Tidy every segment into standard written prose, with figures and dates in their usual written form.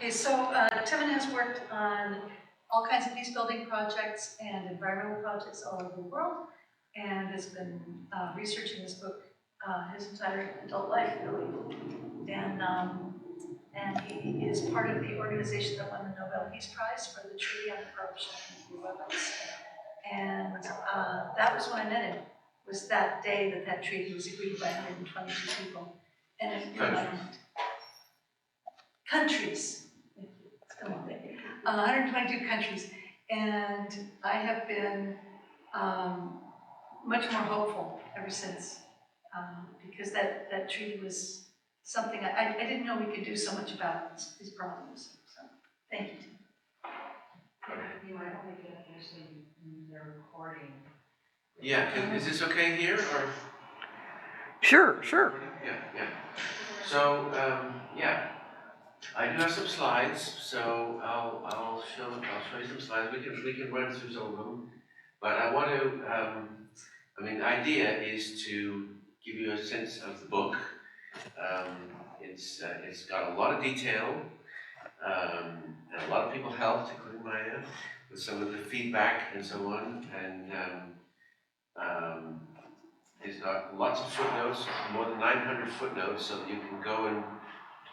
Okay, so Timmon has worked on all kinds of peace building projects and environmental projects all over the world, and has been researching this book his entire adult life, really. And he is part of the organization that won the Nobel Peace Prize for the Treaty on Corruption and Nuclear Weapons. And that was when I met him. Was that day that that treaty was agreed by 122 people, and it blew my mind. Countries. Come on, 122 countries, and I have been much more hopeful ever since, because that treaty was something I didn't know we could do so much about these problems. So, thank you. You might want to get actually their recording. Yeah, is this okay here or? Sure. Yeah. So yeah. I do have some slides, so I'll show you some slides. We can run through some of them, but I want to. The idea is to give you a sense of the book. It's got a lot of detail, and a lot of people helped, including Maya, with some of the feedback and so on. And it's got lots of footnotes, more than 900 footnotes, so that you can go and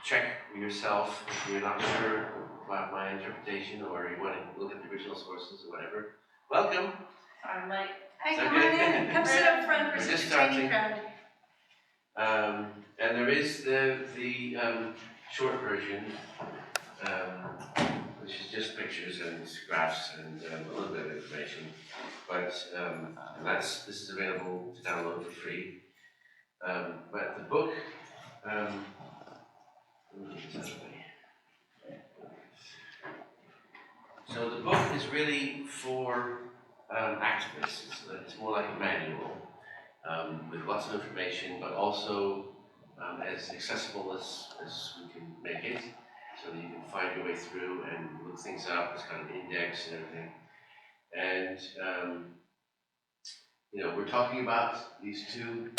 check yourself if you're not sure about my interpretation or you want to look at the original sources or whatever. Welcome. I'm like, hey, come on in. Come sit up front. We're such a tiny crowd. And there is the short version, which is just pictures and graphs and a little bit of information. But this is available to download for free. But the book. So the book is really for activists. It's more like a manual with lots of information, but also as accessible as we can make it, so that you can find your way through and look things up. It's kind of an index and everything. And we're talking about these two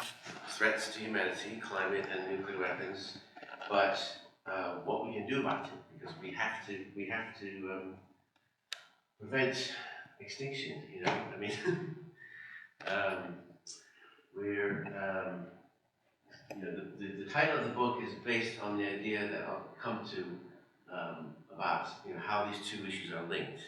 threats to humanity: climate and nuclear weapons. But what we can do about it, because we have to prevent extinction. The title of the book is based on the idea that I'll come to about how these two issues are linked.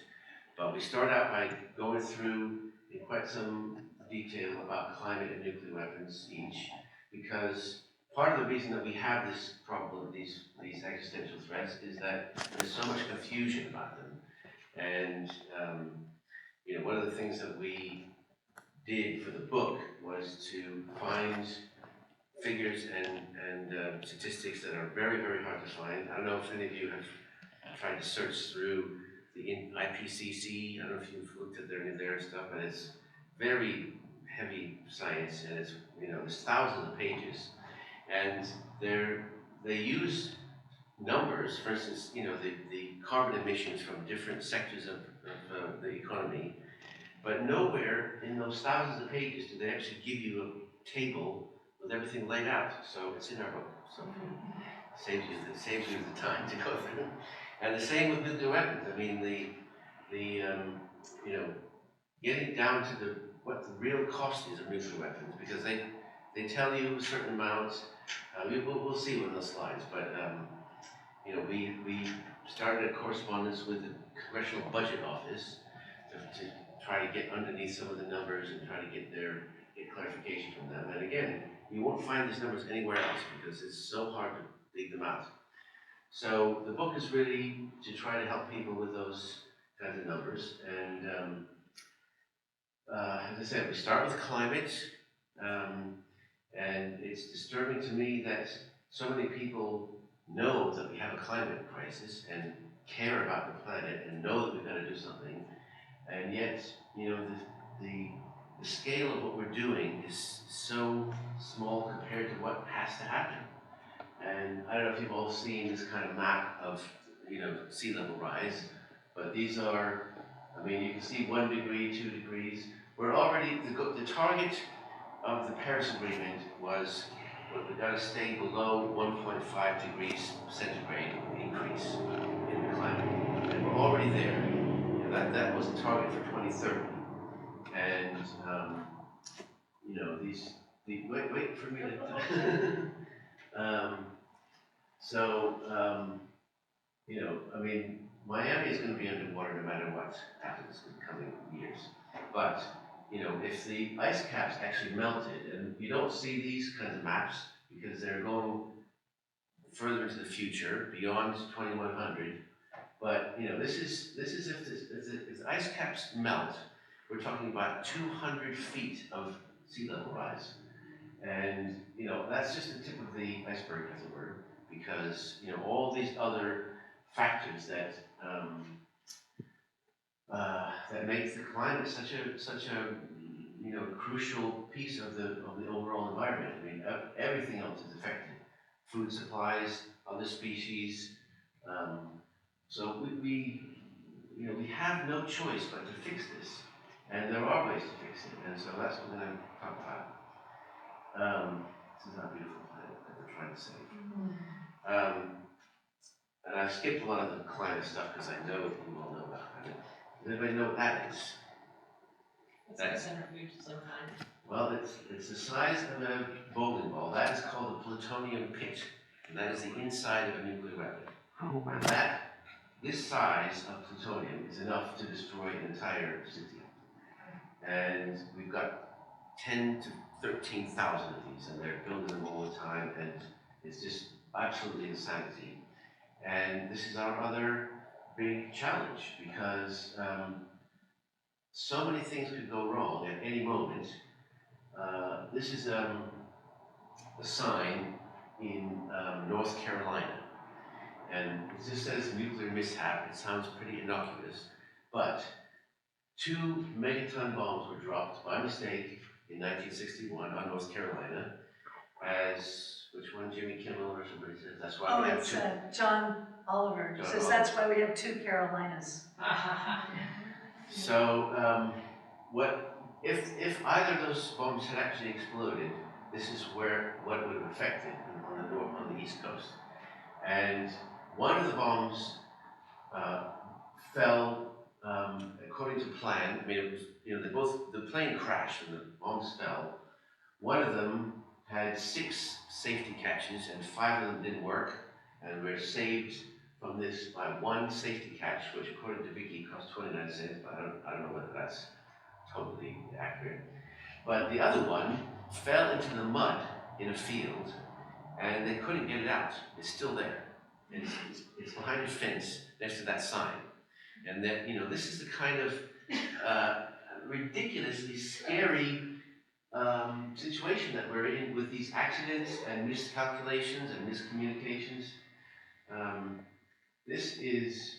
But we start out by going through in quite some detail about climate and nuclear weapons each, because part of the reason that we have this problem, these existential threats, is that there's so much confusion about them. And one of the things that we did for the book was to find figures and statistics that are very, very hard to find. I don't know if any of you have tried to search through the IPCC. I don't know if you've looked at their stuff, but it's very heavy science, and it's there's thousands of pages, and they use numbers. For instance, the carbon emissions from different sectors of the economy, but nowhere in those thousands of pages do they actually give you a table with everything laid out. So it's in our book, so it saves you the time to go through. And the same with nuclear weapons. Getting down to what the real cost is of nuclear weapons, because they tell you a certain amount. We'll see on the slides, but we started a correspondence with the Congressional Budget Office to try to get underneath some of the numbers and try to get clarification from them. And again, you won't find these numbers anywhere else because it's so hard to dig them out. So the book is really to try to help people with those kinds of numbers. And as I said, we start with climate, and it's disturbing to me that so many people know that we have a climate crisis and care about the planet and know that we've got to do something, and yet the scale of what we're doing is so small compared to what has to happen. And I don't know if you've all seen this kind of map of sea level rise, but these are, you can see 1 degree, 2 degrees. We're already, the target of the Paris Agreement was but they've got to stay below 1.5 degrees centigrade increase in the climate. And we're already there. You know, that was the target for 2030. And, wait for me to, Miami is going to be underwater no matter what happens in the coming years. But, if the ice caps actually melted, and you don't see these kinds of maps because they're going further into the future, beyond 2100. But, this is if the ice caps melt, we're talking about 200 feet of sea level rise. And, that's just the tip of the iceberg, as it were, because, all these other factors that makes the climate such a crucial piece of the overall environment. I mean, everything else is affected. Food supplies, other species. So we have no choice but to fix this, and there are ways to fix it, and so that's what we're going to talk about. This is our beautiful planet that we're trying to save. And I skipped a lot of the climate stuff because I know you all know about climate. Does anybody know what that is? That's a centrifuge of some kind. Well, it's the size of a bowling ball. That is called a plutonium pit, and that is the inside of a nuclear weapon. Oh, wow. And this size of plutonium is enough to destroy an entire city. And we've got 10 to 13,000 of these, and they're building them all the time, and it's just absolutely insanity. And this is our other big challenge, because so many things could go wrong at any moment. This is a sign in North Carolina, and it just says nuclear mishap. It sounds pretty innocuous, but 2 megaton bombs were dropped by mistake in 1961 on North Carolina. Which one, Jimmy Kimmel or somebody says, that's why we have It's 2. John Oliver John says Oliver. that's why we have 2 Carolinas. So, if either of those bombs had actually exploded, this is what would have affected on the East Coast. And one of the bombs fell according to plan. I mean, it was, the plane crashed and the bombs fell. One of them had 6 safety catches, and 5 of them didn't work, and were saved from this by 1 safety catch, which according to Vicki cost 29 cents, but I don't know whether that's totally accurate. But the other one fell into the mud in a field, and they couldn't get it out. It's still there. It's behind a fence next to that sign. And that, this is the kind of ridiculously scary situation that we're in with these accidents and miscalculations and miscommunications. This is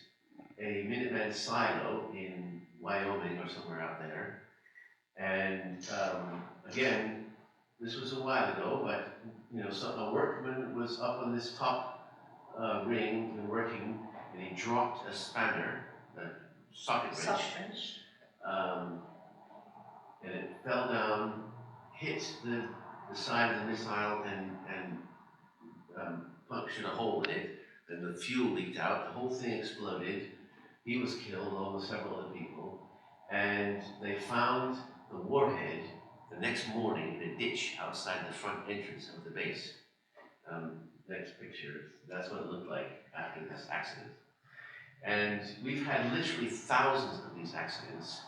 a Minuteman silo in Wyoming or somewhere out there. And again, this was a while ago, but a workman was up on this top ring and working, and he dropped a spanner, a socket wrench, and it fell down, hit the side of the missile, and punctured a hole in it. Then the fuel leaked out, the whole thing exploded. He was killed, along with several other people. And they found the warhead the next morning in a ditch outside the front entrance of the base. Next picture, that's what it looked like after this accident. And we've had literally thousands of these accidents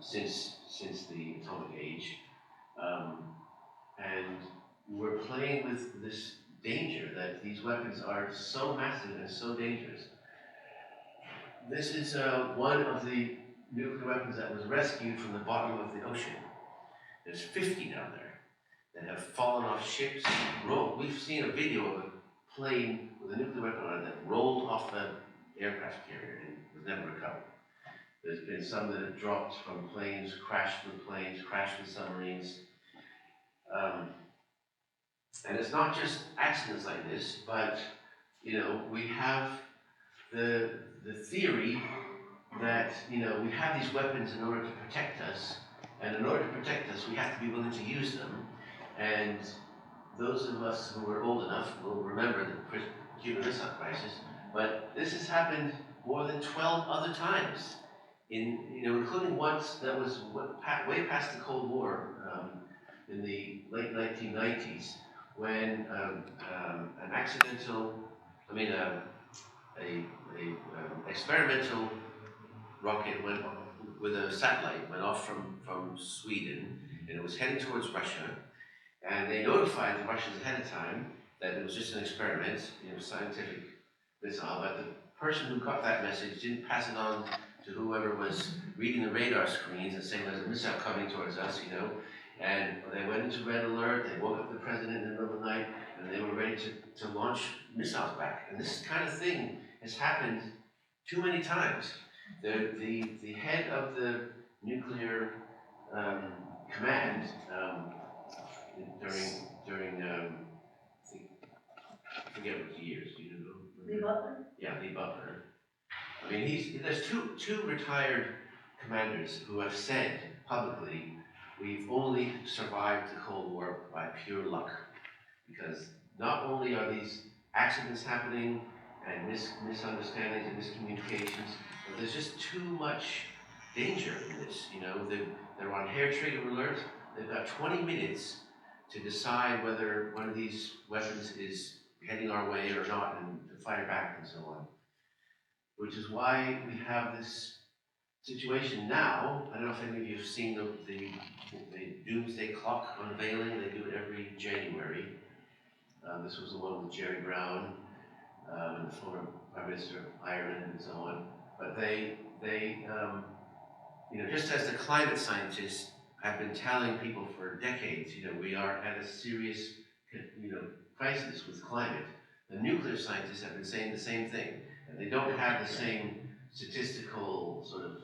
since the atomic age. And we're playing with this danger that these weapons are so massive and so dangerous. This is one of the nuclear weapons that was rescued from the bottom of the ocean. There's 50 down there that have fallen off ships. We've seen a video of a plane with a nuclear weapon on it that rolled off an aircraft carrier and was never recovered. There's been some that have dropped from planes, crashed with planes, crashed with submarines. And it's not just accidents like this, but we have the theory that we have these weapons in order to protect us, and in order to protect us, we have to be willing to use them. And those of us who are old enough will remember the Cuban Missile Crisis, but this has happened more than 12 other times, including once that was way past the Cold War, in the late 1990s, when an accidental, I mean, a experimental rocket went with a satellite went off from Sweden, and it was heading towards Russia. And they notified the Russians ahead of time that it was just an experiment, scientific missile. But the person who got that message didn't pass it on to whoever was reading the radar screens and saying there's a missile coming towards us, And they went into red alert. They woke up the president in the middle of the night, and they were ready to launch missiles back. And this kind of thing has happened too many times. The head of the nuclear command during I forget what years, Lee Butler? Yeah, Lee Butler. I mean, there's two retired commanders who have said publicly, we've only survived the Cold War by pure luck, because not only are these accidents happening and misunderstandings and miscommunications, but there's just too much danger in this. They're on hair trigger alert. They've got 20 minutes to decide whether one of these weapons is heading our way or not, and to fire back and so on. Which is why we have this situation now. I don't know if any of you have seen the Doomsday Clock unveiling. They do it every January. This was the one with Jerry Brown and the former Prime Minister of Ireland and so on. But they just as the climate scientists have been telling people for decades, we are at a serious, crisis with climate. The nuclear scientists have been saying the same thing, and they don't have the same statistical sort of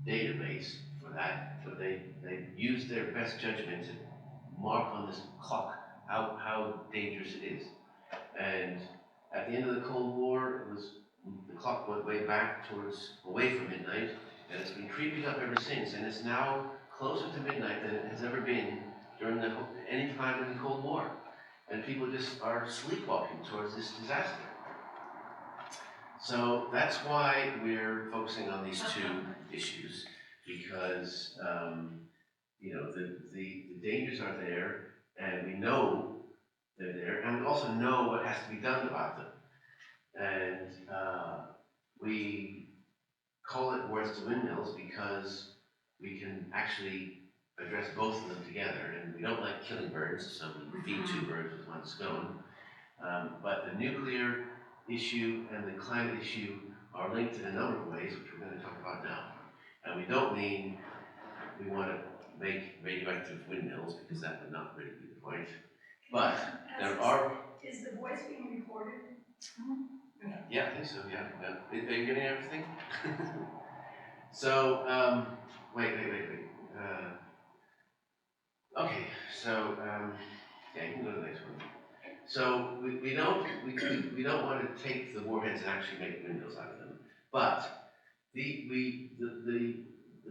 database for that, but they use their best judgment to mark on this clock how dangerous it is. And at the end of the Cold War, the clock went way back away from midnight, and it's been creeping up ever since, and it's now closer to midnight than it has ever been during any time in the Cold War. And people just are sleepwalking towards this disaster. So that's why we're focusing on these two issues, because the dangers are there, and we know they're there, and we also know what has to be done about them. And we call it Warheads to Windmills because we can actually address both of them together, and we don't like killing birds, so we feed two birds with one stone. But the nuclear issue and the climate issue are linked in a number of ways, which we're going to talk about now. And we don't mean we want to make radioactive windmills, because that would not really be the point. But there are... Is the voice being recorded? Yeah, I think so, yeah. Are you getting everything? So, wait. Okay, so, yeah, you can go to the next one. So, we don't want to take the warheads and actually make windmills out of them. But the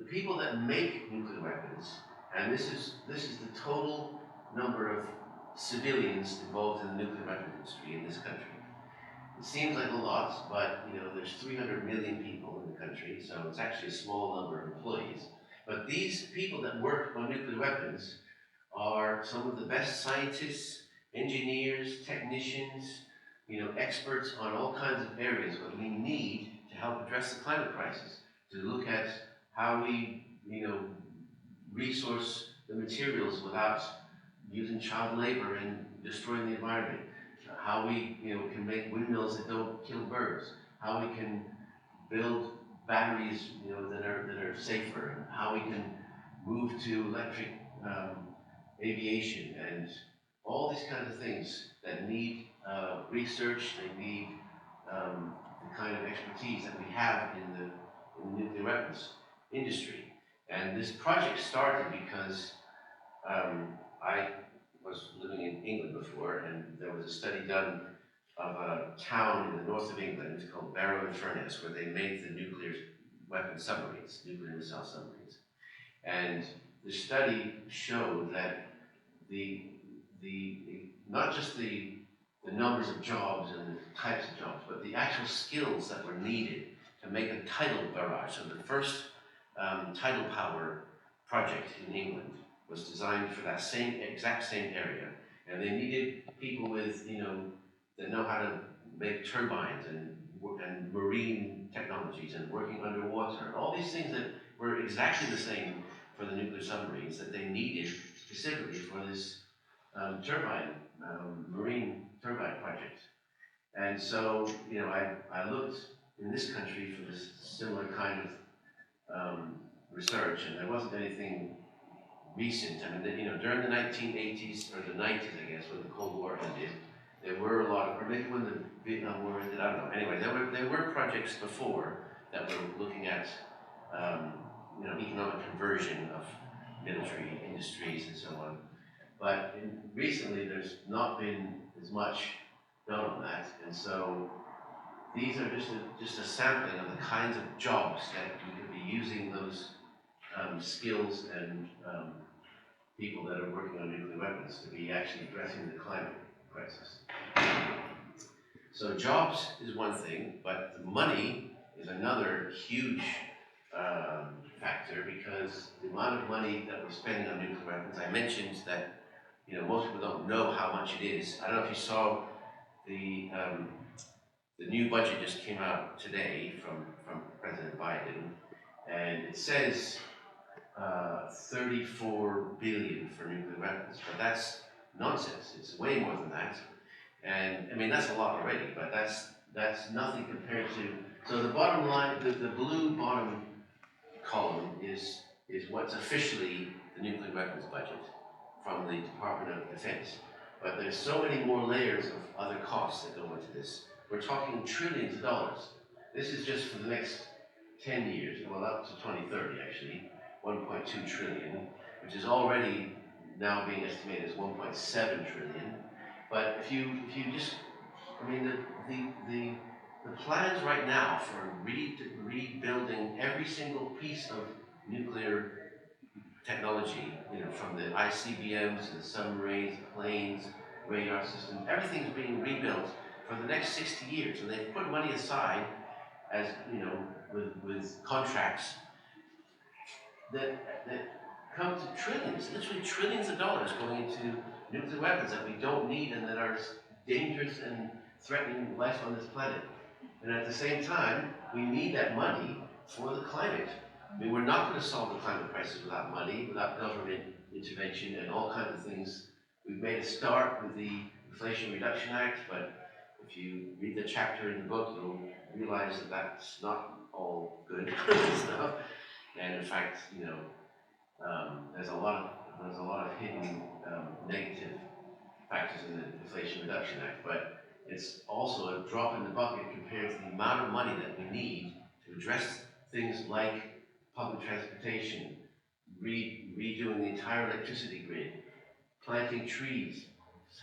people that make nuclear weapons, and this is the total number of civilians involved in the nuclear weapons industry in this country. It seems like a lot, but there's 300 million people in the country, so it's actually a small number of employees. But these people that work on nuclear weapons are some of the best scientists, engineers, technicians, experts on all kinds of areas that we need to help address the climate crisis, to look at how we, resource the materials without using child labor and destroying the environment, how we, can make windmills that don't kill birds, how we can build batteries, that are safer, and how we can move to electric aviation, and all these kinds of things that need research. They need the kind of expertise that we have in the nuclear weapons industry. And this project started because I was living in England before, and there was a study done of a town in the north of England called Barrow-in-Furness, where they made the nuclear weapon submarines, nuclear missile submarines. And the study showed that the not just the numbers of jobs and the types of jobs, but the actual skills that were needed to make a tidal barrage. So the first tidal power project in England was designed for that exact same area, and they needed people with, that know how to make turbines and marine technologies and working underwater, and all these things that were exactly the same for the nuclear submarines that they needed specifically for this marine turbine project. And so, I looked in this country for this similar kind of research, and there wasn't anything recent. I mean, during the 1980s or the 90s, I guess, when the Cold War ended, there were a lot of, or maybe when the Vietnam War ended, I don't know. Anyway, there were projects before that were looking at, economic conversion of military industries and so on. But recently, there's not been as much done on that, and so these are just a sampling of the kinds of jobs that we could be using those skills and people that are working on nuclear weapons to be actually addressing the climate crisis. So jobs is one thing, but the money is another huge factor, because the amount of money that we're spending on nuclear weapons, I mentioned that most people don't know how much it is. I don't know if you saw the new budget just came out today from President Biden, and it says 34 billion for nuclear weapons, but that's nonsense. It's way more than that, and I mean that's a lot already, but that's nothing compared to. So the bottom line, the blue bottom column is what's officially the nuclear weapons budget from the Department of Defense. But there's so many more layers of other costs that go into this. We're talking trillions of dollars. This is just for the next 10 years, well, up to 2030 actually, 1.2 trillion, which is already now being estimated as 1.7 trillion. But if you just, I mean, the plans right now for rebuilding every single piece of nuclear technology, from the ICBMs to the submarines, planes, radar systems, everything's being rebuilt for the next 60 years, and they've put money aside as with contracts that come to trillions, literally trillions of dollars going into nuclear weapons that we don't need and that are dangerous and threatening life on this planet. And at the same time, we need that money for the climate. I mean, we're not going to solve the climate crisis without money, without government intervention and all kinds of things. We've made a start with the Inflation Reduction Act, but if you read the chapter in the book, you'll realize that that's not all good stuff. And in fact, there's a lot of hidden negative factors in the Inflation Reduction Act, but it's also a drop in the bucket compared to the amount of money that we need to address things like public transportation, redoing the entire electricity grid, planting trees,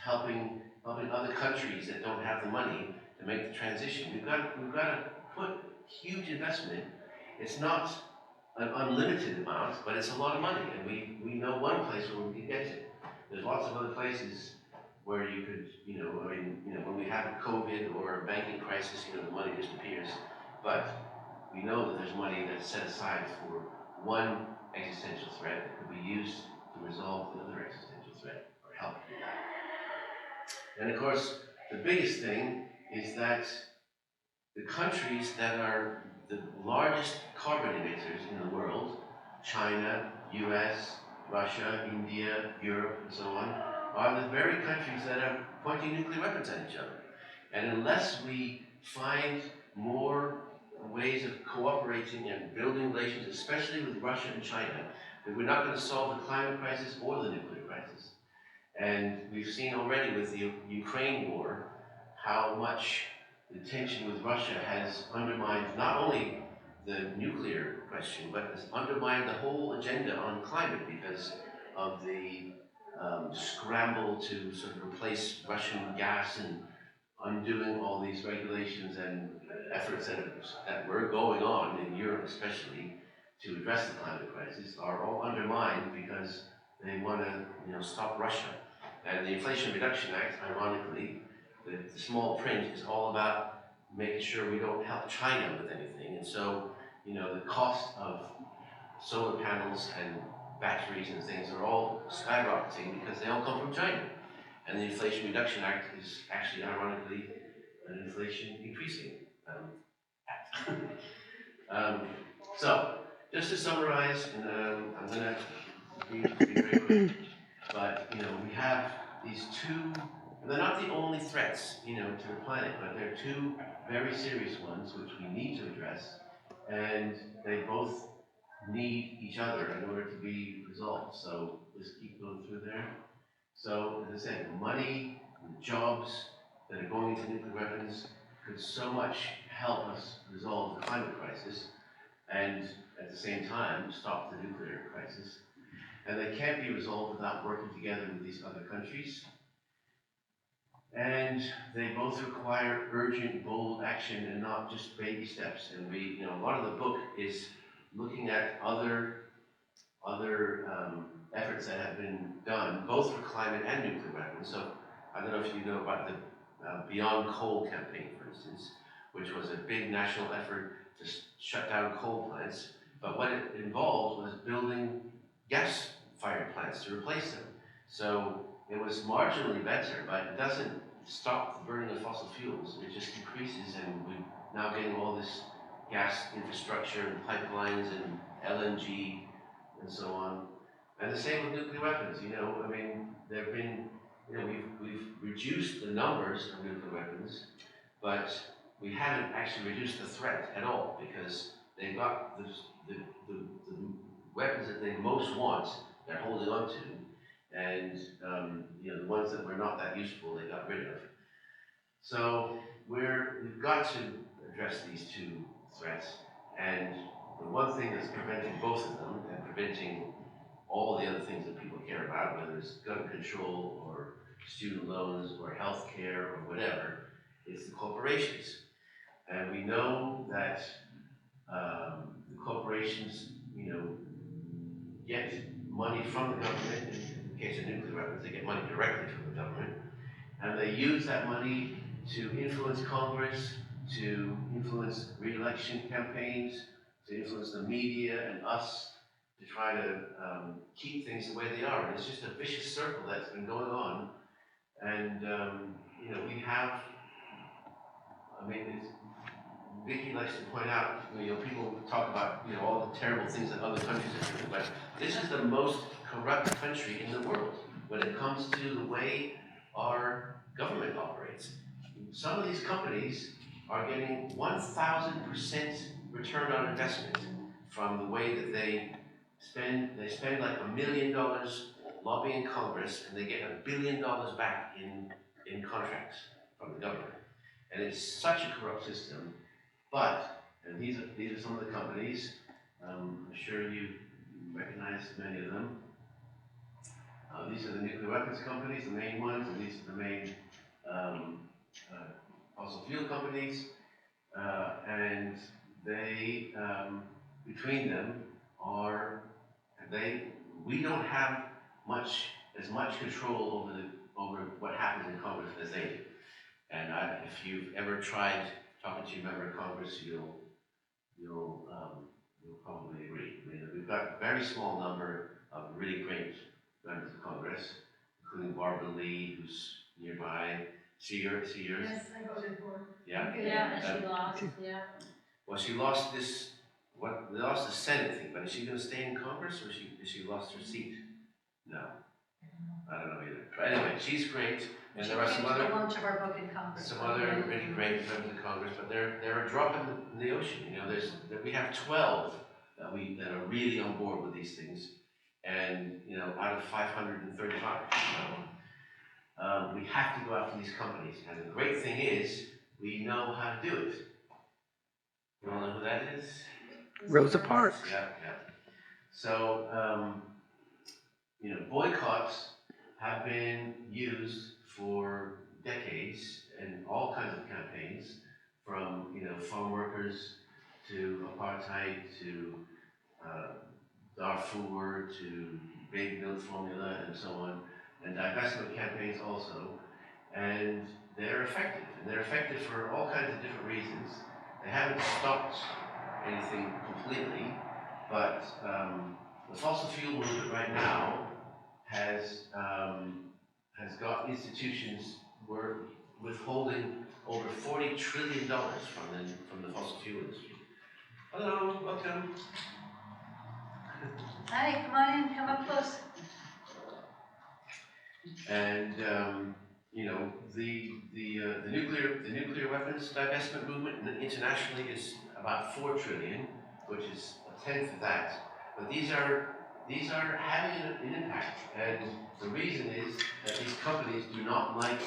helping other countries that don't have the money to make the transition. We've got to put huge investment. It's not an unlimited amount, but it's a lot of money, and we know one place where we can get it. There's lots of other places where you could, when we have a COVID or a banking crisis, the money disappears. But we know that there's money that's set aside for one existential threat that could be used to resolve another existential threat or help do that. And of course, the biggest thing is that the countries that are the largest carbon emitters in the world, China, US, Russia, India, Europe, and so on, are the very countries that are pointing nuclear weapons at each other. And unless we find more ways of cooperating and building relations, especially with Russia and China, then we're not going to solve the climate crisis or the nuclear crisis. And we've seen already with the Ukraine war how much the tension with Russia has undermined not only the nuclear question, but has undermined the whole agenda on climate because of the scramble to sort of replace Russian gas and undoing all these regulations and efforts that were going on in Europe especially to address the climate crisis are all undermined because they want to stop Russia. And the Inflation Reduction Act, ironically, the small print is all about making sure we don't help China with anything. And so, you know, the cost of solar panels and batteries and things are all skyrocketing because they all come from China. And the Inflation Reduction Act is actually, ironically, an inflation increasing act. So, just to summarize, and I'm going to be very quick, but you know, we have these two, and they're not the only threats, you know, to the planet, but they're two very serious ones which we need to address, and they both need each other in order to be resolved. So let's keep going through there. So, as I said, the money, the jobs that are going into nuclear weapons could so much help us resolve the climate crisis and at the same time stop the nuclear crisis. And they can't be resolved without working together with these other countries. And they both require urgent, bold action and not just baby steps. And we, you know, a lot of the book is looking at other efforts that have been done, both for climate and nuclear weapons. So I don't know if you know about the Beyond Coal campaign, for instance, which was a big national effort to shut down coal plants. But what it involved was building gas-fired plants to replace them. So it was marginally better, but it doesn't stop the burning of fossil fuels. It just increases, and we're now getting all this gas infrastructure and pipelines and LNG and so on. And the same with nuclear weapons. You know, I mean, there have been, you know, we've reduced the numbers of nuclear weapons, but we haven't actually reduced the threat at all, because they've got the weapons that they most want, they're holding on to, and you know, the ones that were not that useful, they got rid of. So we've got to address these two threats, and the one thing that's preventing both of them and preventing all the other things that people care about, whether it's gun control or student loans or health care or whatever, is the corporations. And we know that the corporations, you know, get money from the government. In the case of nuclear weapons, they get money directly from the government, and they use that money to influence Congress, to influence re-election campaigns, to influence the media and us, to try to keep things the way they are. And it's just a vicious circle that's been going on. And you know, we have, I mean, Vicki likes to point out, you know, people talk about, you know, all the terrible things that other countries are doing, but this is the most corrupt country in the world when it comes to the way our government operates. Some of these companies are getting 1,000% return on investment from the way that they spend like $1 million lobbying Congress, and they get $1 billion back in contracts from the government. And it's such a corrupt system. But, and these are some of the companies, I'm sure you recognize many of them. These are the nuclear weapons companies, the main ones, and these are the main fossil fuel companies. And they, between them, we don't have as much control over what happens in Congress as they do. And if you've ever tried talking to your member of Congress, you'll probably agree. I mean, we've got a very small number of really great members of Congress, including Barbara Lee, who's nearby. See yours? Yes, I voted for. Yeah? Yeah, and she lost, yeah. Well, she lost they lost the Senate thing, but is she going to stay in Congress, or has she lost her seat? No. I don't know either. But anyway, she's great. And there are some other launch of our book in Congress. some other really great members of Congress, but they're a drop in the ocean. You know, we have 12 that are really on board with these things, and you know, out of 535. So, we have to go after these companies, and the great thing is we know how to do it. You all know who that is? Rosa Parks. Yeah. So, you know, boycotts have been used for decades in all kinds of campaigns, from, you know, farm workers to apartheid to Darfur to big milk formula and so on. and divestment campaigns also, and they're effective. And they're effective for all kinds of different reasons. They haven't stopped anything completely, but the fossil fuel movement right now has got institutions withholding over $40 trillion from the fossil fuel industry. Hello, welcome. Hi, come on in, come up close. And you know, the nuclear weapons divestment movement internationally is about 4 trillion, which is a tenth of that. But these are having an impact, and the reason is that these companies do not like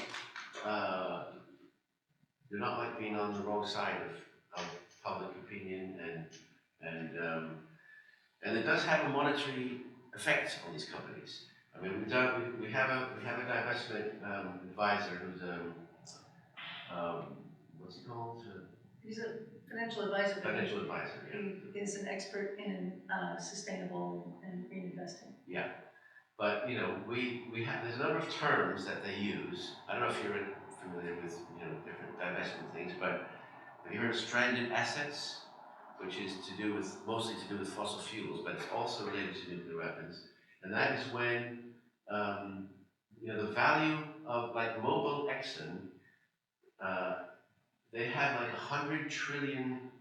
being on the wrong side of public opinion, and it does have a monetary effect on these companies. I mean, we have a divestment advisor who's what's he called? He's a financial advisor. Financial advisor. Yeah. He is an expert in sustainable and green investing. Yeah, but you know, we have there's a number of terms that they use. I don't know if you're familiar with different divestment things, but have you heard of stranded assets, which is mostly to do with fossil fuels, but it's also related to nuclear weapons, and that is when the value of like Mobil Exxon, they have like $100 trillion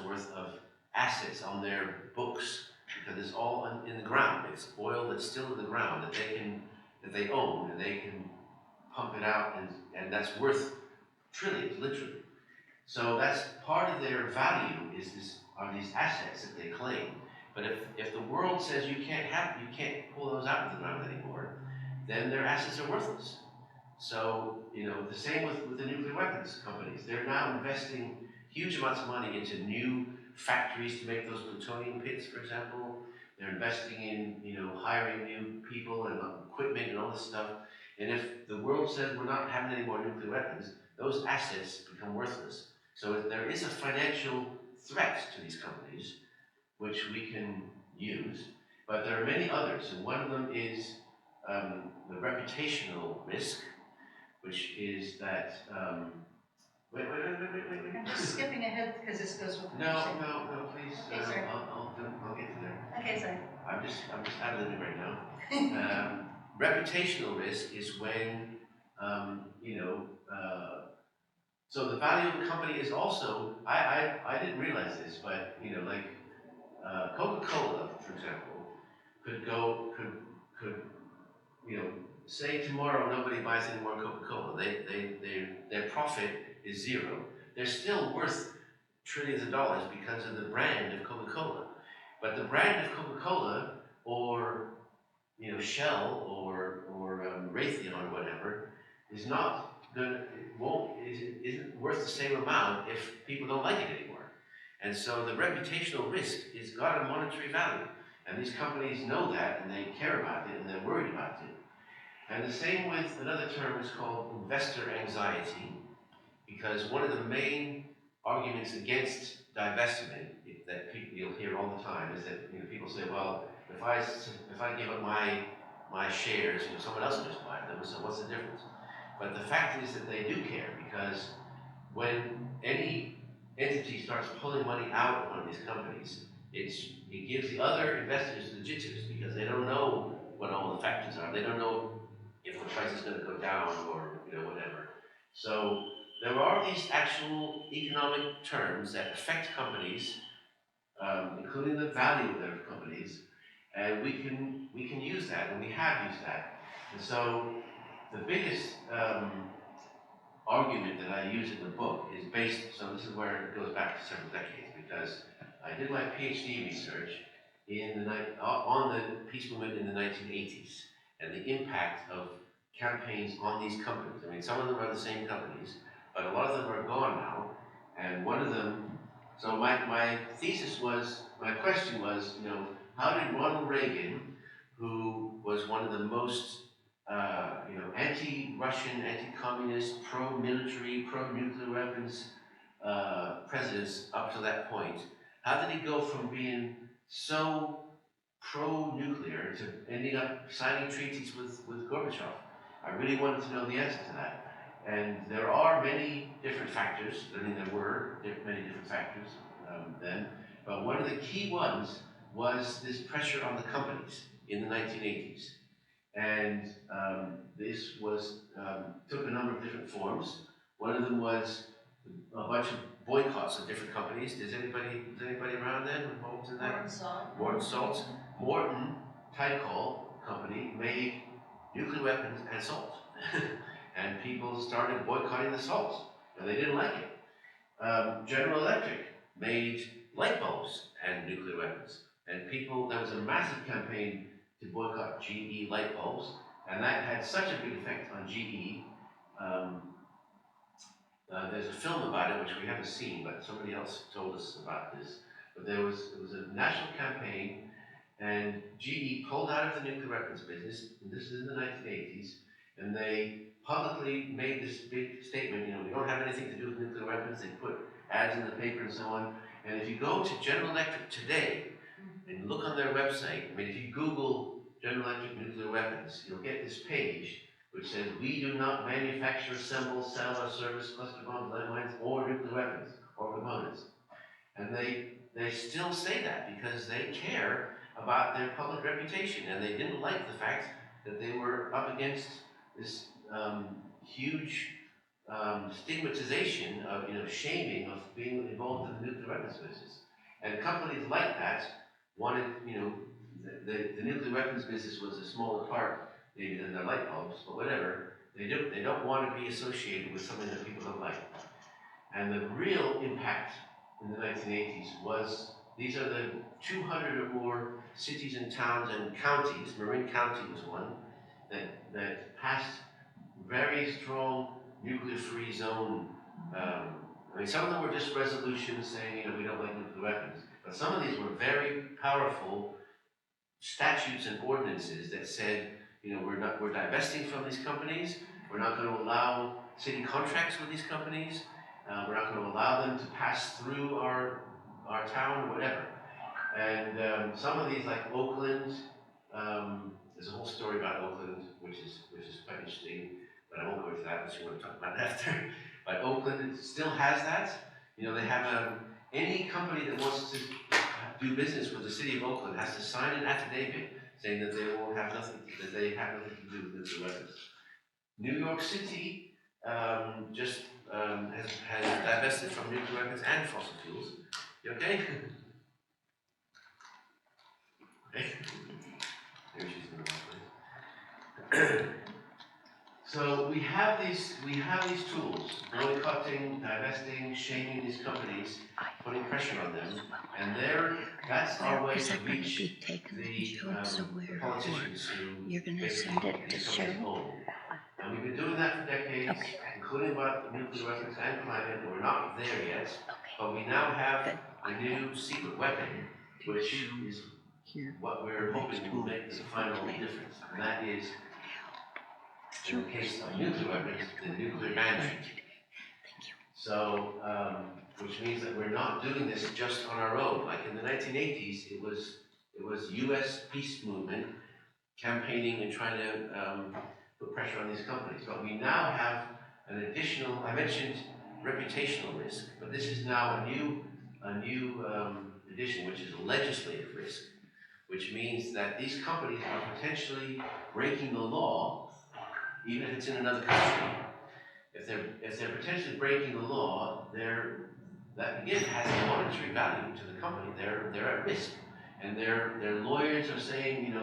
worth of assets on their books because it's all in the ground. It's oil that's still in the ground that they own, and they can pump it out, and that's worth trillions, literally. So that's part of their value are these assets that they claim. But if the world says you can't pull those out of the ground anymore, then their assets are worthless. So, the same with the nuclear weapons companies. They're now investing huge amounts of money into new factories to make those plutonium pits, for example. They're investing in, hiring new people and equipment and all this stuff. And if the world says we're not having any more nuclear weapons, those assets become worthless. So there is a financial threat to these companies, which we can use, but there are many others, and one of them is the reputational risk, which is that, wait. I'm just skipping ahead because this goes with the No, please, Okay, sorry. I'll get to there. Okay, sorry. I'm just ad-libbing right now. Reputational risk is when, so the value of the company is also, I didn't realize this, but, like, Coca-Cola, for example, could say tomorrow nobody buys any more Coca-Cola. Their profit is zero. They're still worth trillions of dollars because of the brand of Coca-Cola. But the brand of Coca-Cola, or Shell, or Raytheon, or whatever, is not isn't worth the same amount if people don't like it anymore. And so the reputational risk has got a monetary value. And these companies know that, and they care about it, and they're worried about it. And the same with another term is called investor anxiety, because one of the main arguments against divestment that you'll hear all the time is that people say, well, if I give up my shares, someone else will just buy them, so what's the difference? But the fact is that they do care, because when any entity starts pulling money out of one of these companies, it gives the other investors legitimacy, because they don't know what all the factors are. They don't know if the price is going to go down or whatever. So there are these actual economic terms that affect companies, including the value of their companies, and we can use that, and we have used that. And so the biggest argument that I use in the book is based, so this is where it goes back to several decades, because I did my PhD research on the peace movement in the 1980s and the impact of campaigns on these companies. I mean, some of them are the same companies, but a lot of them are gone now. And one of them, so my question was, how did Ronald Reagan, who was one of the most anti-Russian, anti-communist, pro-military, pro-nuclear weapons presidents up to that point, how did he go from being so pro-nuclear to ending up signing treaties with Gorbachev? I really wanted to know the answer to that. And there are many different factors, I mean there were many different factors then, but one of the key ones was this pressure on the companies in the 1980s. And this was, took a number of different forms. One of them was a bunch of boycotts of different companies. Was anybody around then involved in that? Morton Salt. Morton Salt. Morton Tycol company made nuclear weapons and salt. And people started boycotting the salt, and they didn't like it. General Electric made light bulbs and nuclear weapons. And there was a massive campaign to boycott GE light bulbs, and that had such a big effect on GE. There's a film about it, which we haven't seen, but somebody else told us about this. But it was a national campaign, and GE pulled out of the nuclear weapons business, and this is in the 1980s, and they publicly made this big statement, we don't have anything to do with nuclear weapons. They put ads in the paper and so on. And if you go to General Electric today and look on their website, I mean, if you Google General Electric nuclear weapons, you'll get this page which says, "We do not manufacture, assemble, sell, or service cluster bombs, landmines, or nuclear weapons or components." And they still say that because they care about their public reputation, and they didn't like the fact that they were up against this huge stigmatization of, shaming of being involved in the nuclear weapons business. And companies like that wanted, the nuclear weapons business was a smaller part maybe than their light bulbs, but whatever. They don't want to be associated with something that people don't like. And the real impact in the 1980s was, these are the 200 or more cities and towns and counties. Marin County was one that passed very strong nuclear-free zone. I mean, some of them were just resolutions saying, we don't like nuclear weapons. But some of these were very powerful statutes and ordinances that said, we're divesting from these companies. We're not going to allow city contracts with these companies. We're not going to allow them to pass through our town or whatever. And some of these, like Oakland, there's a whole story about Oakland, which is quite interesting, but I won't go into that unless you want to talk about it after. But Oakland still has that. They have any company that wants to do business with the city of Oakland has to sign an affidavit saying that they have nothing to do with nuclear weapons. New York City just has divested from nuclear weapons and fossil fuels. You okay? Okay. Maybe she's in the wrong place. So we have these tools: boycotting, divesting, shaming these companies, putting pressure on them, and that's our way to reach the politicians who You're gonna basically send it to these companies Cheryl? own. And we've been doing that for decades, Okay. including about nuclear weapons and climate. We're not there yet, but we now have a new secret weapon, which is what we're hoping will make the final difference, and that is, in the case of nuclear weapons, the nuclear ban treaty. So, which means that we're not doing this just on our own. Like in the 1980s, it was U.S. peace movement campaigning and trying to put pressure on these companies. But we now have an additional, I mentioned reputational risk, but this is now a new addition, which is legislative risk, which means that these companies are potentially breaking the law, even if it's in another country. If they're potentially breaking the law, that again has a monetary value to the company. They're at risk, and their lawyers are saying,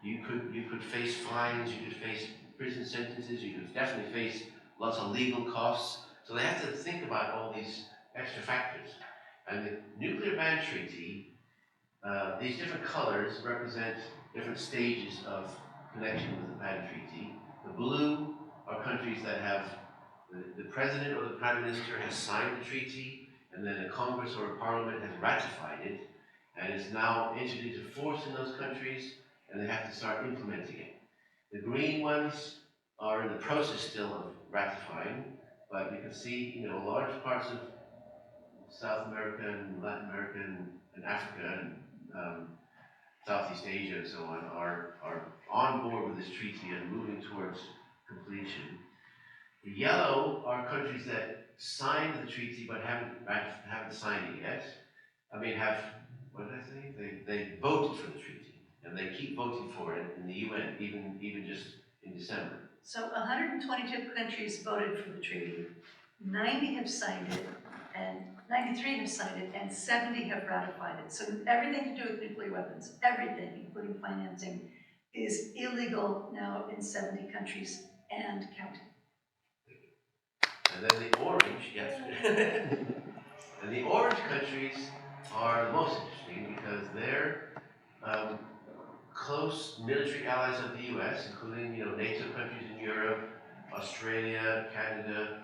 you could face fines, you could face prison sentences, you could definitely face lots of legal costs. So they have to think about all these extra factors. And the nuclear ban treaty, these different colors represent different stages of connection with the ban treaty. The blue are countries that have the president or the prime minister has signed the treaty, and then a Congress or a parliament has ratified it, and it's now entered into force in those countries, and they have to start implementing it. The green ones are in the process still of ratifying, but you can see, large parts of South America and Latin America and Africa and Southeast Asia and so on are on board with this treaty and moving towards completion. The yellow are countries that signed the treaty but haven't signed it yet. I mean, what did I say? They voted for the treaty, and they keep voting for it in the UN, even just in December. So 122 countries voted for the treaty, 90 have signed it, and 93 have signed it, and 70 have ratified it. So everything to do with nuclear weapons, everything, including financing, is illegal now in 70 countries and counting. And then the orange, yes. And the orange countries are the most interesting because they're close military allies of the U.S., including NATO countries in Europe, Australia, Canada,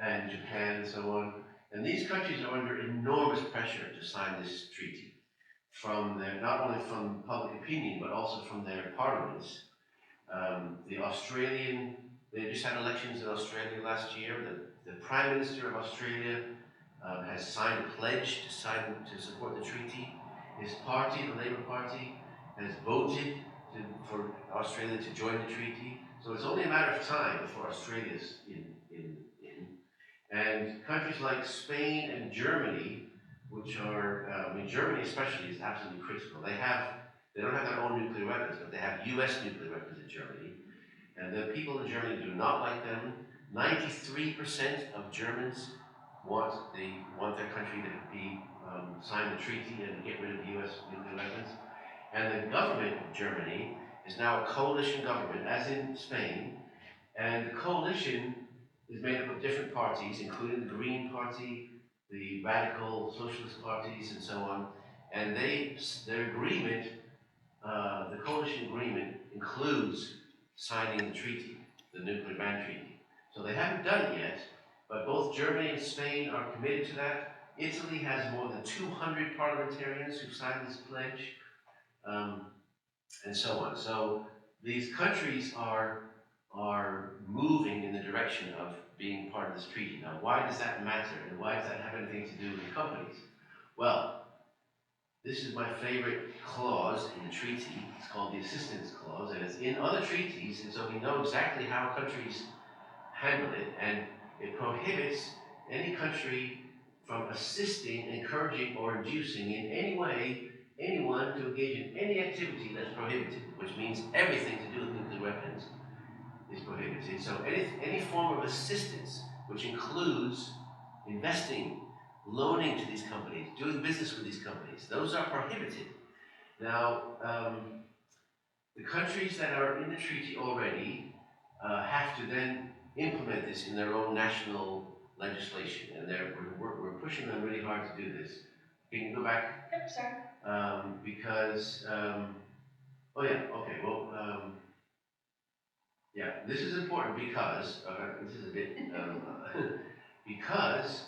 and Japan, and so on. And these countries are under enormous pressure to sign this treaty, not only from public opinion, but also from their parliaments. They just had elections in Australia last year. The Prime Minister of Australia has signed a pledge to support the treaty. His party, the Labour Party, has voted for Australia to join the treaty. So it's only a matter of time before Australia's in. And countries like Spain and Germany, which are, Germany especially is absolutely critical. They don't have their own nuclear weapons, but they have US nuclear weapons in Germany. And the people in Germany do not like them. 93% of Germans want their country to sign the treaty and get rid of the US nuclear weapons. And the government of Germany is now a coalition government, as in Spain. And the coalition is made up of different parties, including the Green Party, the radical socialist parties, and so on. And their agreement, the coalition agreement, includes signing the treaty, the nuclear ban treaty. So they haven't done it yet, but both Germany and Spain are committed to that. Italy has more than 200 parliamentarians who signed this pledge, and so on. So these countries are moving in the direction of being part of this treaty. Now, why does that matter, and why does that have anything to do with the companies? Well, this is my favorite clause in the treaty. It's called the assistance clause, and it's in other treaties, and so we know exactly how countries handle it, and it prohibits any country from assisting, encouraging, or inducing in any way anyone to engage in any activity that's prohibited, which means everything to do with nuclear weapons is prohibited. So any form of assistance, which includes investing, loaning to these companies, doing business with these companies, those are prohibited. Now, the countries that are in the treaty already have to then implement this in their own national legislation, and we're pushing them really hard to do this. Can you go back? Yep, sorry. Because, this is important because, this is a bit, because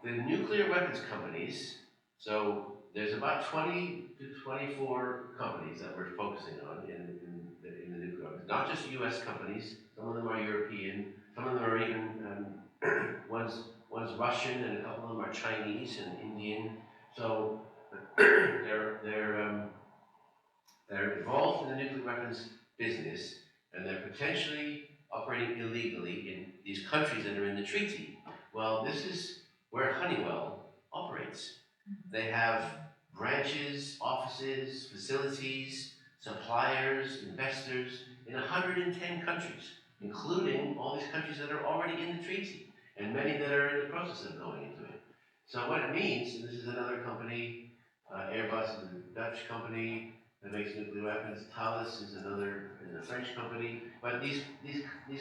the nuclear weapons companies, so there's about 20 to 24 companies that we're focusing on in the nuclear weapons, not just US companies, some of them are European, some of them are even, one's Russian and a couple of them are Chinese and Indian, so they're involved in the nuclear weapons business, and they're potentially operating illegally in these countries that are in the treaty. Well, this is where Honeywell operates. They have branches, offices, facilities, suppliers, investors in 110 countries, including all these countries that are already in the treaty, and many that are in the process of going into it. So what it means, and this is another company, Airbus is a Dutch company that makes nuclear weapons, Thales is a French company, but these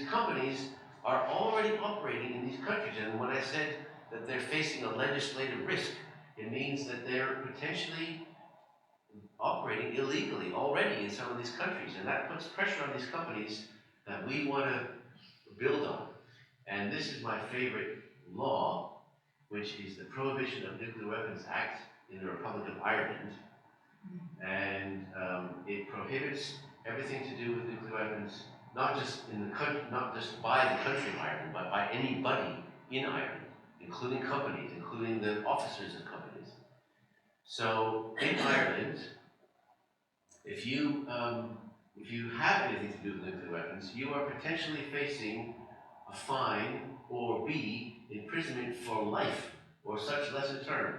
companies are already operating in these countries, and when I said that they're facing a legislative risk, it means that they're potentially operating illegally already in some of these countries, and that puts pressure on these companies that we want to build on. And this is my favorite law, which is the Prohibition of Nuclear Weapons Act in the Republic of Ireland. And it prohibits everything to do with nuclear weapons, not just in the country, not just by the country of Ireland, but by anybody in Ireland, including companies, including the officers of companies. So in Ireland, if you if you have anything to do with nuclear weapons, you are potentially facing a fine or B, imprisonment for life or such lesser term.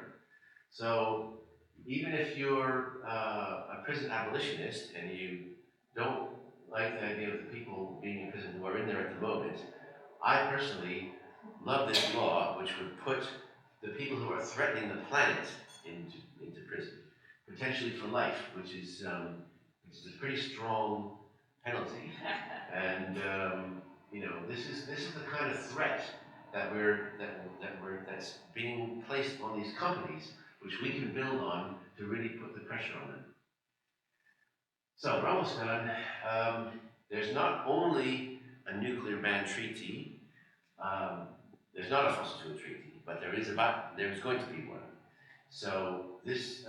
So even if you're a prison abolitionist and you don't like the idea of the people being in prison who are in there at the moment, I personally love this law, which would put the people who are threatening the planet into prison, potentially for life, which is a pretty strong penalty. And you know, this is the kind of threat that's being placed on these companies, which we can build on to really put the pressure on them. So we're almost done. There's not only a nuclear ban treaty. There's not a fossil fuel treaty, but there's going to be one. So this,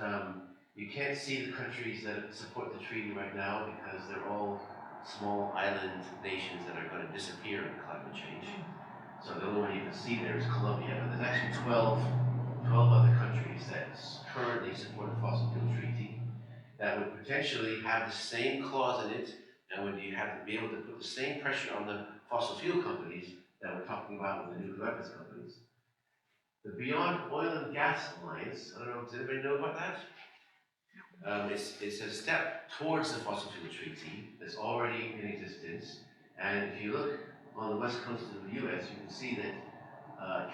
you can't see the countries that support the treaty right now because they're all small island nations that are going to disappear in climate change. So the only one you can see there is Colombia, but there's actually 12 other countries that currently support the fossil fuel treaty that would potentially have the same clause in it, and would you have to be able to put the same pressure on the fossil fuel companies that we're talking about with the nuclear weapons companies. The Beyond Oil and Gas Alliance, I don't know, does anybody know about that? It's a step towards the fossil fuel treaty that's already in existence, and if you look on the west coast of the US, you can see that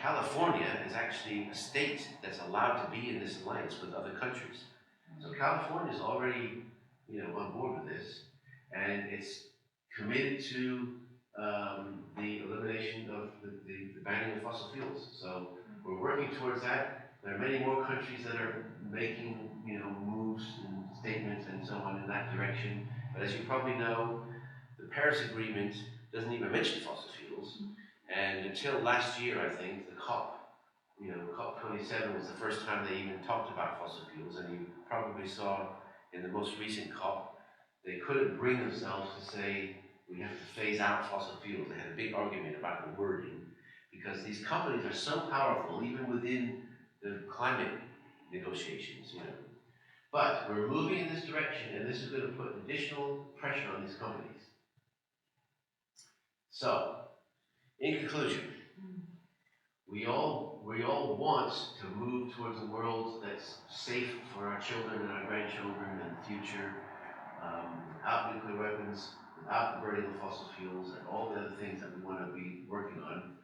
California is actually a state that's allowed to be in this alliance with other countries. So California is already, you know, on board with this, and it's committed to the elimination of the banning of fossil fuels. So we're working towards that. There are many more countries that are making, you know, moves and statements and so on in that direction. But as you probably know, the Paris Agreement doesn't even mention fossil fuels. And until last year, I think, the COP27 was the first time they even talked about fossil fuels. And you probably saw in the most recent COP, they couldn't bring themselves to say, we have to phase out fossil fuels. They had a big argument about the wording because these companies are so powerful, even within the climate negotiations, you know. But we're moving in this direction, and this is going to put additional pressure on these companies. So, in conclusion, we all want to move towards a world that's safe for our children and our grandchildren in the future, without nuclear weapons, without the burning of fossil fuels, and all the other things that we want to be working on.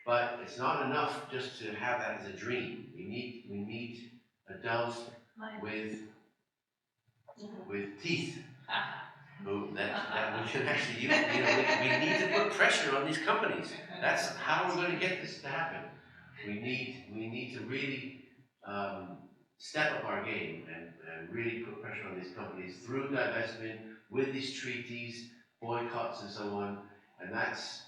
But it's not enough just to have that as a dream. We need a dove with teeth. That we can actually use. You know, we need to put pressure on these companies. That's how we're going to get this to happen. We need to really step up our game and really put pressure on these companies through divestment, with these treaties, boycotts, and so on. And that's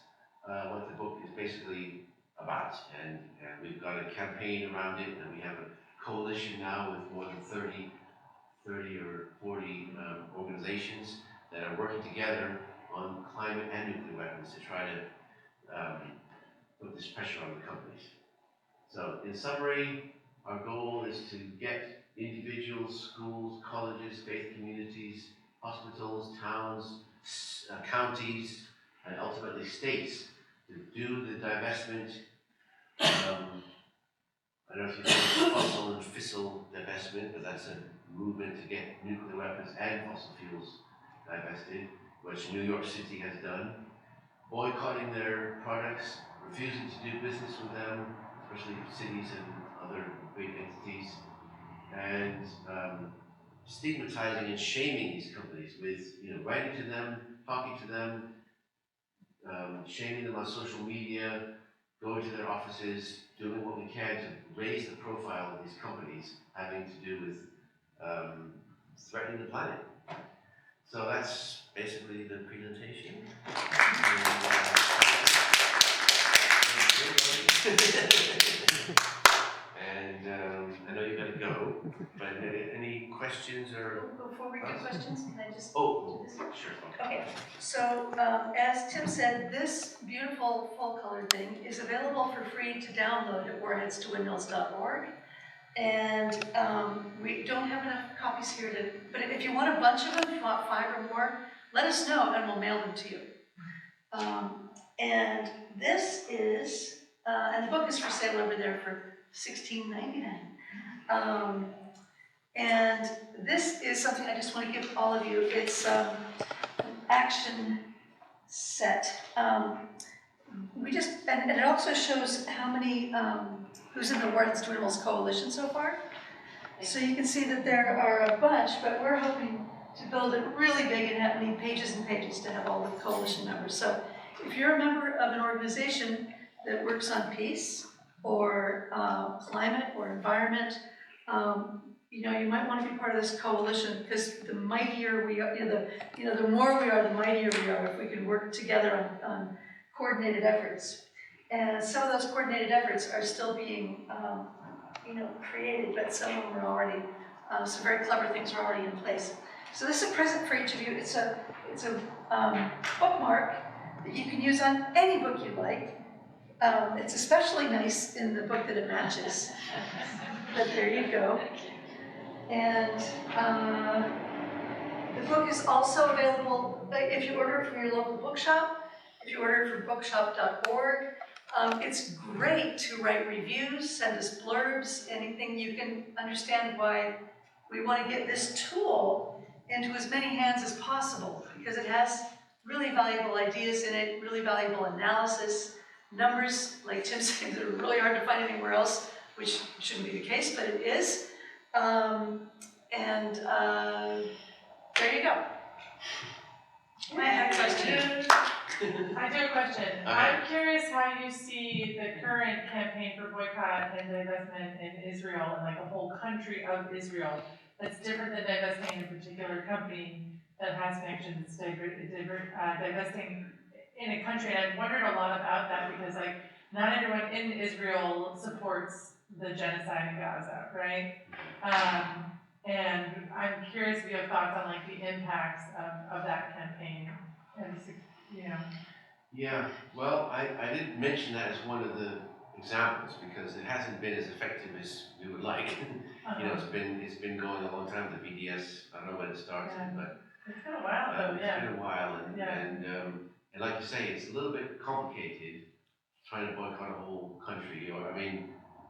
what the book is basically about. And we've got a campaign around it, and we have a coalition now with more than 30 or 40 organizations that are working together on climate and nuclear weapons to try to put this pressure on the companies. So, in summary, our goal is to get individuals, schools, colleges, faith communities, hospitals, towns, counties, and ultimately states to do the divestment. I don't know if you've heard of fossil and fissile divestment, but that's a movement to get nuclear weapons and fossil fuels divested, which New York City has done. Boycotting their products, refusing to do business with them, especially cities and other big entities, and stigmatizing and shaming these companies with, you know, writing to them, talking to them, shaming them on social media, going to their offices, doing what we can to raise the profile of these companies having to do with threatening the planet. So that's basically the presentation. And I know you gotta go, but any questions or? Before we get questions, can I just Oh, do this? sure. Okay, so as Tim said, this beautiful full-color thing is available for free to download at warheads2windmills.org. And we don't have enough copies here but if you want a bunch of them, if you want 5 or more, let us know and we'll mail them to you. And this is, and the book is for sale over there for $16.99. And this is something I just want to give all of you. It's an action set. And it also shows how many, who's in the Warheads Windmills Coalition so far. So you can see that there are a bunch, but we're hoping to build it really big and have need pages and pages to have all the coalition members. So if you're a member of an organization that works on peace or climate or environment, you might want to be part of this coalition, because the mightier we are, the more we are, the mightier we are if we can work together on coordinated efforts. And some of those coordinated efforts are still being, created, but some of them are already, some very clever things are already in place. So this is a present for each of you. It's a bookmark that you can use on any book you like. It's especially nice in the book that it matches. But there you go. And the book is also available if you order it from your local bookshop, if you order it from bookshop.org. It's great to write reviews, send us blurbs, anything you can understand why we want to get this tool into as many hands as possible, because it has really valuable ideas in it, really valuable analysis, numbers, like Tim said, that are really hard to find anywhere else, which shouldn't be the case, but it is. There you go. I have a question. I do a question. I'm curious how you see the current campaign for boycott and divestment in Israel and like a whole country of Israel that's different than divesting a particular company that has connections, divesting in a country. And I've wondered a lot about that because like not everyone in Israel supports the genocide in Gaza, right? And I'm curious if you have thoughts on like the impacts of that campaign and Yeah, well, I didn't mention that as one of the examples because it hasn't been as effective as we would like. It's been going a long time. The BDS, I don't know when it started, but it's been a while though. It's been a while, and like you say, it's a little bit complicated trying to boycott a whole country.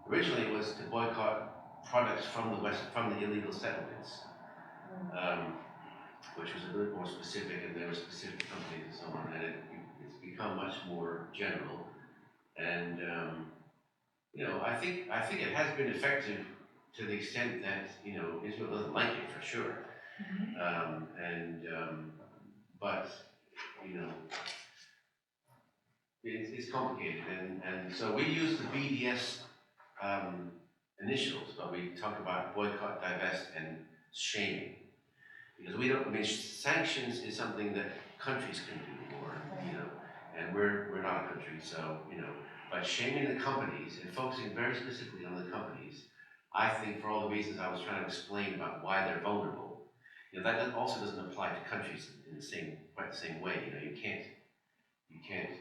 Originally it was to boycott products from the West, from the illegal settlements. Which was a bit more specific, and there were specific companies and so on, and it's become much more general. And I think it has been effective to the extent that Israel doesn't like it for sure. But it's complicated, and so we use the BDS initials, but we talk about boycott, divest, and shaming. Because sanctions is something that countries can do more, and we're not a country, so, but shaming the companies and focusing very specifically on the companies, I think for all the reasons I was trying to explain about why they're vulnerable, that also doesn't apply to countries in quite the same way. You can't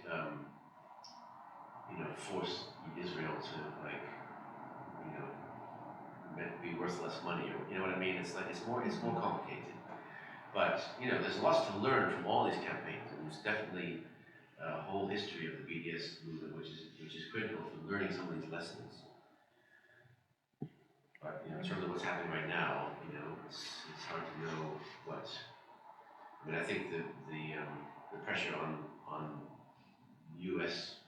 force Israel to be worth less money, or you know what I mean? It's more complicated. But there's lots to learn from all these campaigns, and there's definitely a whole history of the BDS movement, which is critical for learning some of these lessons. But in terms of what's happening right now, it's hard to know what. I think the pressure on U.S.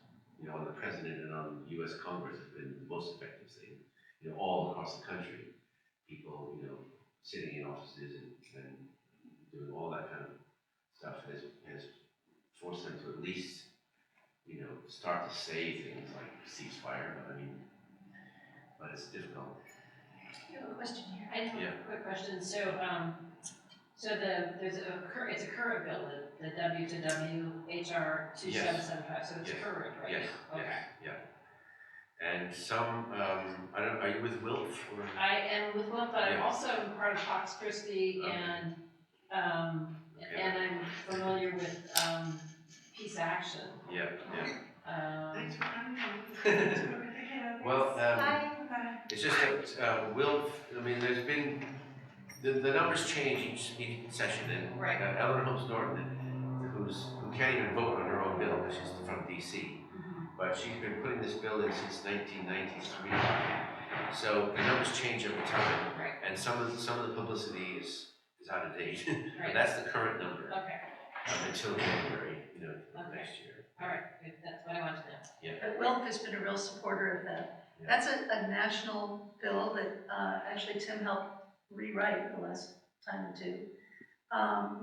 on the president and on U.S. Congress has been the most effective thing. All across the country, people sitting in offices and doing all that kind of stuff has forced them to at least, start to say things like ceasefire, but it's difficult. You have a question here. I have a quick question. So, it's a current bill, the W2W HR 2775. So it's current, right? Yes. Okay. Yes. And some, are you with WILPF? Or? I am with WILPF, but I'm also part of Fox Christie, and I'm familiar with Peace Action. Yeah. Thanks for coming. Well, it's just that WILPF, there's been the numbers change each session, and Right. Eleanor Holmes Norton, who can't even vote on her own bill because she's from DC, but she's been putting this bill in since 1993. So the numbers change over time, Right. and some of the publicity is out of date. But Right. that's the current number Okay, until January, Okay. next year. all right, good, that's what I wanted to know. But WILPF has been a real supporter of that. Yeah. That's a national bill that actually Tim helped rewrite the last time or two,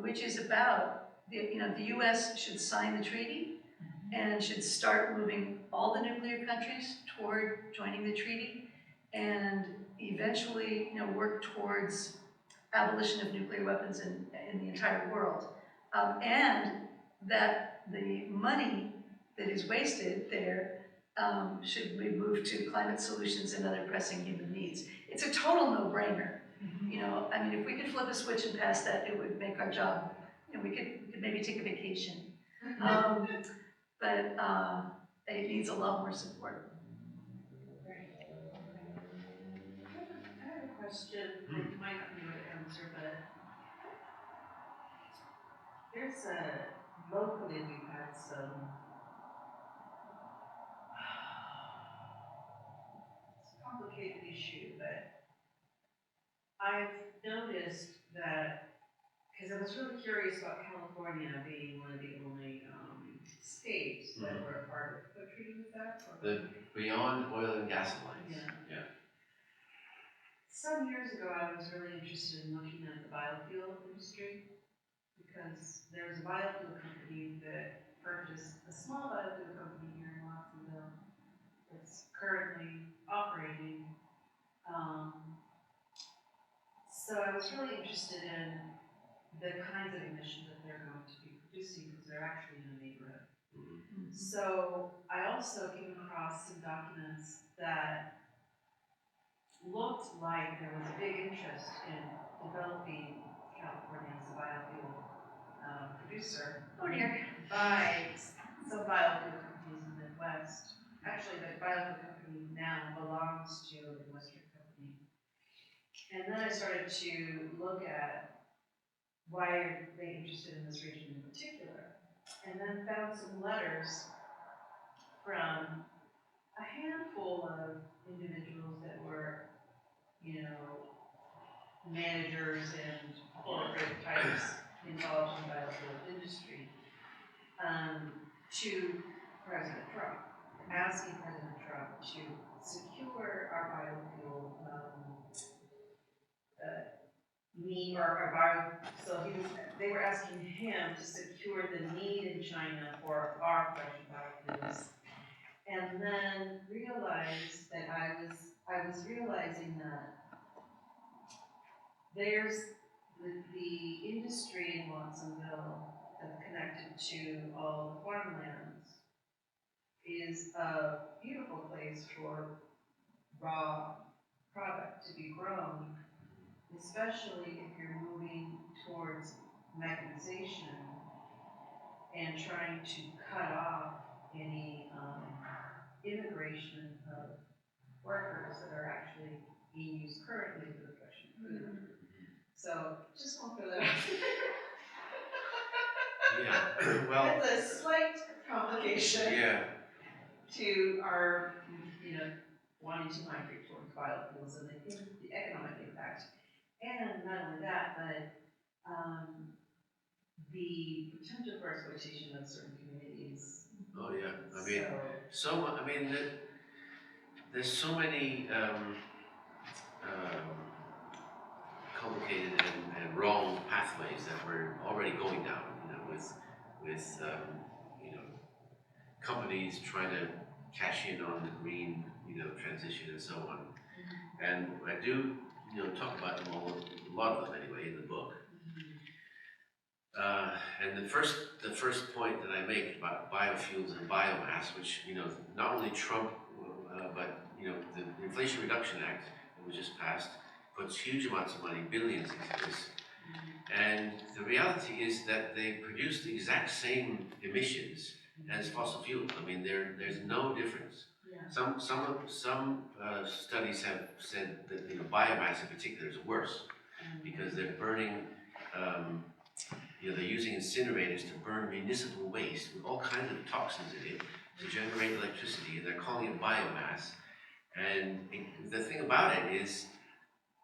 which is about, the US should sign the treaty and should start moving all the nuclear countries toward joining the treaty and eventually, work towards abolition of nuclear weapons in the entire world. And that the money that is wasted there should be moved to climate solutions and other pressing human needs. It's a total no-brainer. If we could flip a switch and pass that, it would make our job, we could maybe take a vacation. But it needs a lot more support. I have a question, I might not be able to answer, but locally we've had some it's a complicated issue, but I've noticed that, because I was really curious about California being one of the only states that were a part of the treaty with that. The Beyond Oil and Gas Alliance. Yeah. Some years ago, I was really interested in looking at the biofuel industry because there was a biofuel company that purchased a small biofuel company here in Watsonville that's currently operating. So I was really interested in the kinds of emissions that they're going to be producing because they're actually in a neighborhood. So I also came across some documents that looked like there was a big interest in developing California as a biofuel producer by some biofuel companies in the Midwest. Actually, the biofuel company now belongs to a Western company. And then I started to look at why are they interested in this region in particular, and then found some letters from a handful of individuals that were, managers and corporate types involved in the biofuel industry, to President Trump, asking President Trump to secure our biofuel need, or our they were asking him to secure the need in China for our production biofuels, and then realized that I was realizing that there's the industry in Watsonville that's connected to all the farmlands is a beautiful place for raw product to be grown, especially if you're moving towards mechanization and trying to cut off any immigration of workers that are actually being used currently for the production of food. So just want to throw that out there. Yeah, well. It's a slight complication to our, wanting to migrate towards biofuels and the economic impact. And not only that, but the potential for exploitation of certain communities. Oh yeah, there's so many complicated and wrong pathways that we're already going down, with companies trying to cash in on the green, transition and so on. And I do, talk about them all, a lot of them anyway, in the book. And the first point that I make about biofuels and biomass, which, not only Trump, but, the Inflation Reduction Act that was just passed puts huge amounts of money, billions into this. And the reality is that they produce the exact same emissions as fossil fuels. There's no difference. Yeah. Some studies have said that, biomass in particular is worse. because they're burning, they're using incinerators to burn municipal waste with all kinds of toxins in it to generate electricity, and they're calling it biomass. And the thing about it is,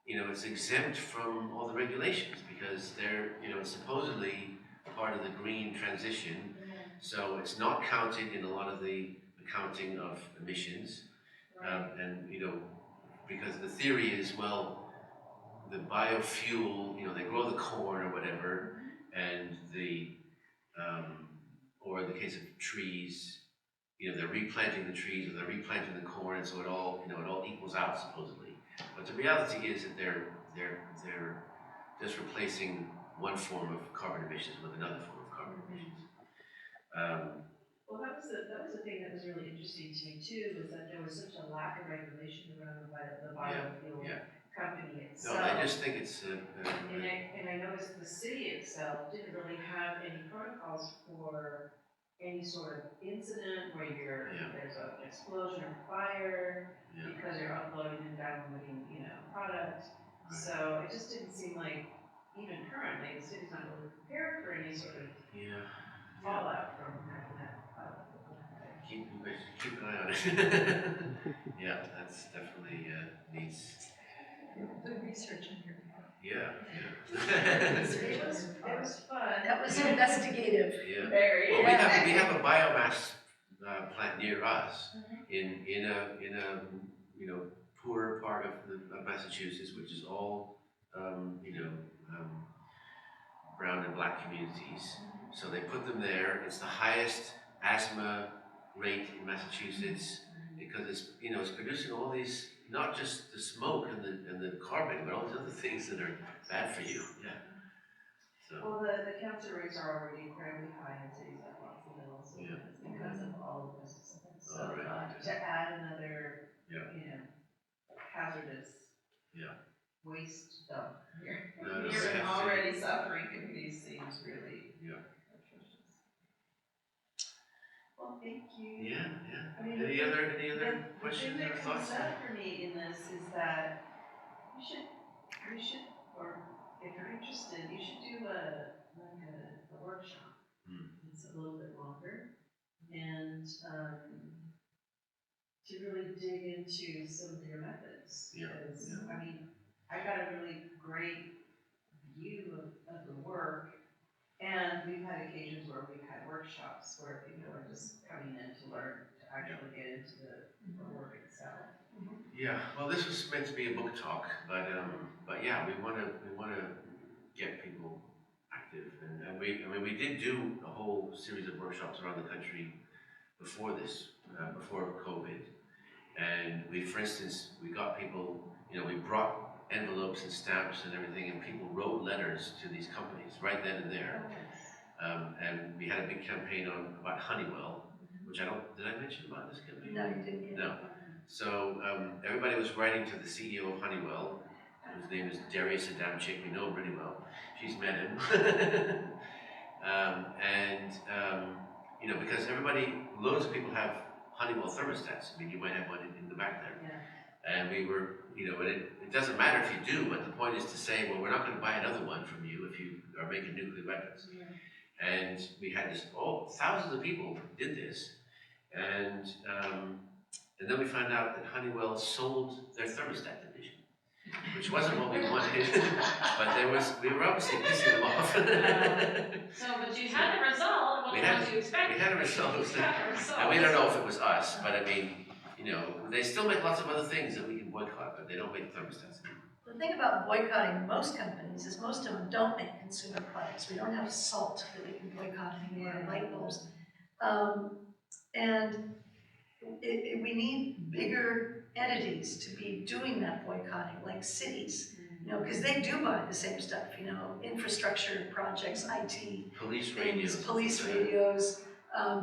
it's exempt from all the regulations because they're, it's supposedly part of the green transition. So it's not counted in a lot of the accounting of emissions. And, because the theory is, well, the biofuel, they grow the corn or whatever, and or in the case of trees, they're replanting the trees or they're replanting the corn, and so it all equals out supposedly. But the reality is that they're just replacing one form of carbon emissions with another form of carbon emissions. Well, that was the thing that was really interesting to me too, was that there was such a lack of regulation around the biofuel company itself. No, I just think it's. And I noticed the city itself didn't really have any protocols for any sort of incident where there's an explosion or fire because you're uploading and downloading, product. Right. So it just didn't seem like, even currently, the city's not really prepared for any sort of fallout from having that. Keep an eye on it. Yeah, that's definitely needs. Good research in here. It was fun. That was investigative. Yeah. Very. Well, we have a biomass plant near us in a poorer part of Massachusetts, which is all brown and black communities. So they put them there. It's the highest asthma rate in Massachusetts because it's producing all these, not just the smoke and the carbon, but all these other things that are bad for you. Yeah. So. Well, the cancer rates are already incredibly high in cities like Windmills because of all of this. So to add another, hazardous waste dump here, near an already suffering community seems really atrocious. Well, thank you. Yeah. I mean, Any other questions the thing or that thoughts? comes up for me in this is that we should, or if you're interested, you should do a workshop. It's a little bit longer, and to really dig into some of your methods. Because I mean, I got a really great view of the work, and we've had occasions where we've had workshops where people are just coming in to learn to actually get into the work itself. Yeah, well, this was meant to be a book talk, but yeah, we want to get people active, and we did do a whole series of workshops around the country before this, before COVID, and for instance, we got people, we brought envelopes and stamps and everything, and people wrote letters to these companies right then and there, and we had a big campaign about Honeywell, which did I mention about this campaign? No, you didn't. No. So everybody was writing to the CEO of Honeywell, whose name is Darius Adamczyk. We know him pretty well. She's met him. Because loads of people have Honeywell thermostats. I mean, you might have one in the back there. Yeah. And we were, and it doesn't matter if you do, but the point is to say, well, we're not going to buy another one from you if you are making nuclear weapons. Yeah. And we had thousands of people did this. And then we found out that Honeywell sold their thermostat division, which wasn't what we wanted, but we were obviously pissing them off. But you had a result, what did you expect? We had a result. And we don't know if it was us, but I mean, they still make lots of other things that we can boycott, but they don't make thermostats anymore. The thing about boycotting most companies is most of them don't make consumer products. We don't have salt that we can boycott anymore, light bulbs. And we need bigger entities to be doing that boycotting, like cities, because they do buy the same stuff, infrastructure projects, IT, police radios,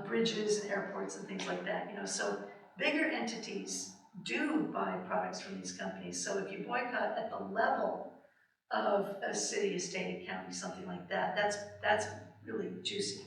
bridges and airports and things like that, so bigger entities do buy products from these companies. So if you boycott at the level of a city, a state, a county, something like that, that's really juicy.